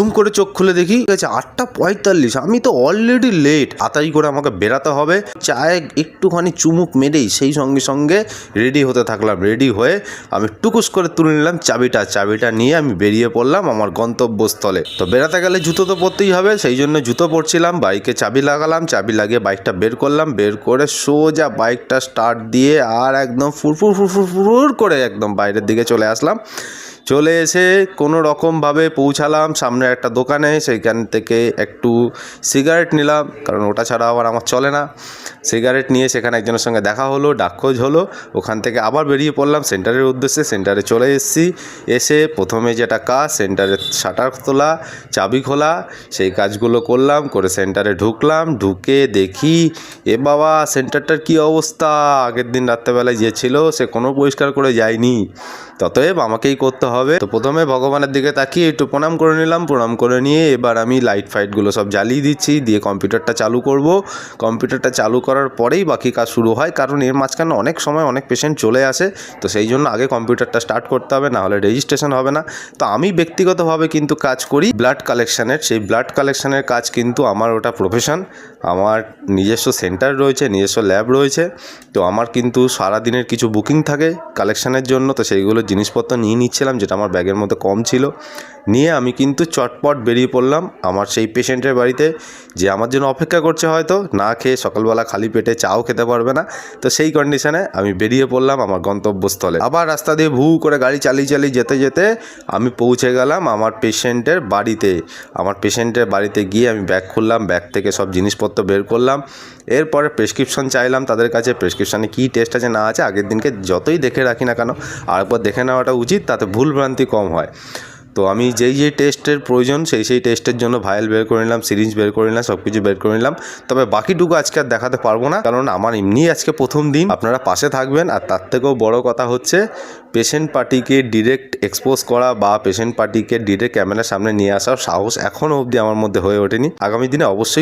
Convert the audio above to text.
দুম করে চোখ খুলে দেখি গেছে 8:45। আমি তো অলরেডি লেট। তাড়াতাড়ি করে আমাকে বেরাতে হবে। চায়ে একটুখানি চুমুক মেরেই সেই সঙ্গে সঙ্গে রেডি হতে থাকলাম। রেডি হয়ে আমি টুকুস করে তুলে নিলাম চাবিটা নিয়ে আমি বেরিয়ে পড়লাম আমার গন্তব্যস্থলে। তো বেরাতে গেলে জুতো তো পরতেই হবে, সেই জন্য জুতো পরছিলাম। বাইকে চাবি লাগালাম, চাবি লাগিয়ে বাইকটা বের করলাম। বের করে সোজা বাইকটা স্টার্ট দিয়ে আর একদম ফুরফুর করে একদম বাইরের দিকে চলে আসলাম। চলে এসে কোনো রকমভাবে পৌঁছালাম সামনে একটা দোকানে। সেইখান থেকে একটু সিগারেট নিলাম, কারণ ওটা ছাড়া আবার আমার চলে না। সিগারেট নিয়ে সেখানে একজনের সঙ্গে দেখা হলো, ডাকখোঁজ হলো। ওখান থেকে আবার বেরিয়ে পড়লাম সেন্টারের উদ্দেশ্যে। সেন্টারে চলে এসেছি। এসে প্রথমে যেটা কাজ, সেন্টারের শাটার তোলা, চাবি খোলা, সেই কাজগুলো করলাম। করে সেন্টারে ঢুকলাম। ঢুকে দেখি এ বাবা, সেন্টারটার কী অবস্থা! আগের দিন রাত্রেবেলায় যে ছিল সে কোনো পরিষ্কার করে যায়নি। ততএব আমাকেই করতে হবে। তো প্রথমে ভগবানের দিকে তাকিয়ে একটু প্রণাম করে নিলাম। প্রণাম করে নিয়ে এবার আমি লাইট ফাইটগুলো সব জ্বালিয়ে দিচ্ছি, দিয়ে কম্পিউটারটা চালু করব। কম্পিউটারটা চালু করার পরেই বাকি কাজ শুরু হয়, কারণ এর মাঝখানে অনেক সময় অনেক পেশেন্ট চলে আসে। তো সেই জন্য আগে কম্পিউটারটা স্টার্ট করতে হবে, না হলে রেজিস্ট্রেশন হবে না। তো আমি ব্যক্তিগতভাবে কিন্তু কাজ করি ব্লাড কালেকশানের। সেই ব্লাড কালেকশানের কাজ কিন্তু আমার ওটা প্রফেশন। আমার নিজস্ব সেন্টার রয়েছে, নিজস্ব ল্যাব রয়েছে। তো আমার কিন্তু সারাদিনের কিছু বুকিং থাকে কালেকশানের জন্য। তো সেইগুলো জিনিসপত্র নিয়ে নিচ্ছিলাম, যেটা আমার ব্যাগের মধ্যে কম ছিল। নিয়ে আমি কিন্তু চটপট বেরিয়ে পড়লাম আমার সেই পেশেন্টের বাড়িতে, যে আমার জন্য অপেক্ষা করছে, হয়তো না খেয়ে সকালবেলা খালি পেটে চাও খেতে পারবে না। তো সেই কন্ডিশনে আমি বেরিয়ে পড়লাম আমার গন্তব্যস্থলে। আবার রাস্তা দিয়ে ভু করে গাড়ি চালিয়ে যেতে যেতে আমি পৌঁছে গেলাম আমার পেশেন্টের বাড়িতে। আমার পেশেন্টের বাড়িতে গিয়ে আমি ব্যাগ খুললাম, ব্যাগ থেকে সব জিনিসপত্র বের করলাম। এরপরে প্রেসক্রিপশন চাইলাম তাদের কাছে, প্রেসক্রিপশানে কী টেস্ট আছে না আছে আগের দিনকে যতই দেখে রাখি না কেন আরেকবার দেখে নেওয়াটা উচিত, তাতে ভুলভ্রান্তি কম হয়। তো আমি যেই টেস্টের প্রয়োজন সেই টেস্টের জন্য ভায়েল বের করে নিলাম, সিরিঞ্জ বের করে নিলাম, সব কিছু বের করে নিলাম। তবে বাকিটুকু আজকে আর দেখাতে পারবো না, কারণ আমার এমনি আজকে প্রথম দিন। আপনারা পাশে থাকবেন। আর তার থেকেও বড় কথা হচ্ছে, পেশেন্ট পার্টিকে ডিরেক্ট এক্সপোজ করা বা পেশেন্ট পার্টিকে ডিরেক্ট ক্যামেরার সামনে নিয়ে আসার সাহস এখনও অবধি আমার মধ্যে হয়ে ওঠেনি। আগামী দিনে অবশ্যই